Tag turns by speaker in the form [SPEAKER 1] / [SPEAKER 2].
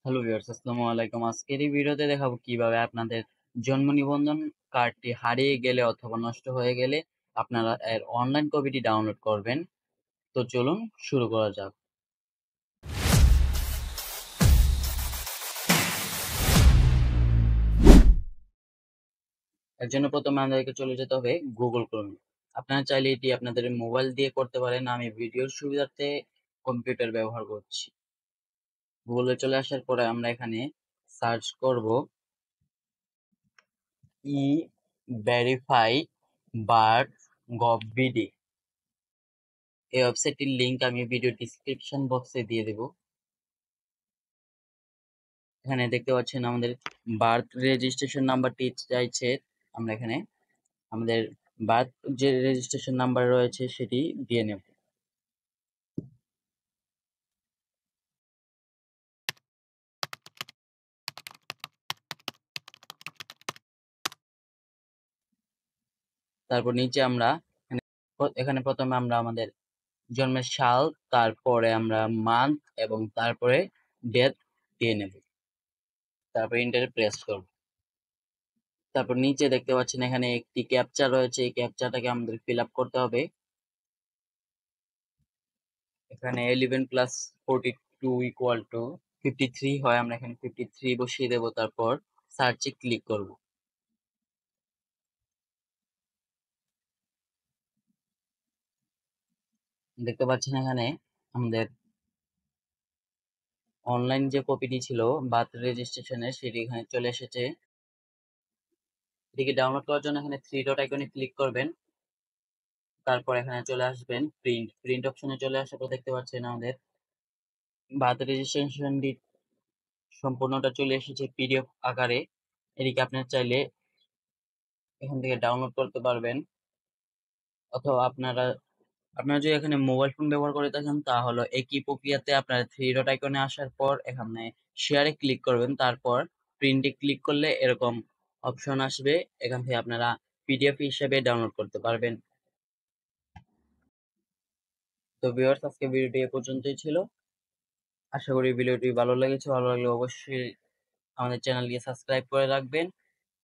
[SPEAKER 1] Hello viewers, আসসালামু আলাইকুম। আজকের এই ভিডিওতে দেখাবো কিভাবে আপনাদের জন্ম নিবন্ধন কার্ডটি হারিয়ে গেলে অথবা নষ্ট হয়ে গেলে আপনারা এর অনলাইন কপিটি ডাউনলোড করবেন। তো চলুন শুরু করা যাক। এর জন্য প্রথমে আমাদেরকে চলে যেতে হবে গুগল ক্রোমে। আপনারা চাইলে এটি আপনাদের মোবাইল দিয়ে করতে পারেন। আমি ভিডিওর সুবিধার্থে কম্পিউটার ব্যবহার করছি। গুগলে চলে আসার পরে আমরা এখানে সার্চ করব ই ভেরিফাই বার্থ গভ বিডি। এই ওয়েবসাইটটির লিংক আমি ভিডিও ডিসক্রিপশন বক্সে দিয়ে দেব। এখানে দেখতে পাচ্ছেন আমাদের বার্থ রেজিস্ট্রেশন নাম্বারটি চাইছে। আমরা এখানে আমাদের বার্থ যে রেজিস্ট্রেশন নাম্বার রয়েছে সেটি দিয়ে নেব। তারপর নিচে আমরা এখানে প্রথমে আমরা আমাদের জন্মের সাল, তারপরে আমরা মান্থ এবং তারপরে ডেট দিয়ে নেব। তারপর এন্টারে প্রেস করব। তারপর নিচে দেখতে পাচ্ছেন এখানে একটি ক্যাপচা রয়েছে। এই ক্যাপচাটাকে আমাদের ফিল আপ করতে হবে। এখানে 11 প্লাস 42 ইকুয়াল টু 53 হয়। আমরা এখানে 53 বসিয়ে দেব। তারপর সার্চে ক্লিক করব। দেখতে পাচ্ছেন এখানে আমাদের অনলাইন যে কপিটি ছিল বার্থ রেজিস্ট্রেশনের সেটি এখানে চলে এসেছে। এটিকে ডাউনলোড করার জন্য এখানে থ্রি ডট আইকনে ক্লিক করবেন। তারপর এখানে চলে আসবেন প্রিন্ট অপশনে চলে আসার পর দেখতে পাচ্ছেন আমাদের বার্থ রেজিস্ট্রেশনটি সম্পূর্ণটা চলে এসেছে পিডিএফ আকারে। এটিকে আপনার চাইলে এখান থেকে ডাউনলোড করতে পারবেন, অথবা আপনারা যদি এখানে মোবাইল ফোন ব্যবহার করে থাকেন তাহলে একই প্রক্রিয়াতে আপনারা থ্রি ডট আইকনে আসার পর এখানে শেয়ারে ক্লিক করবেন। তারপর প্রিন্টে ক্লিক করলে এরকম অপশন আসবে। এখান থেকে আপনারা পিডিএফ হিসেবে ডাউনলোড করতে পারবেন। তো ভিউয়ার্স, আজকে ভিডিওটি এ পর্যন্তই ছিল। আশা করি ভিডিওটি ভালো লেগেছে। ভালো লাগলে অবশ্যই আমাদের চ্যানেলটিকে সাবস্ক্রাইব করে রাখবেন।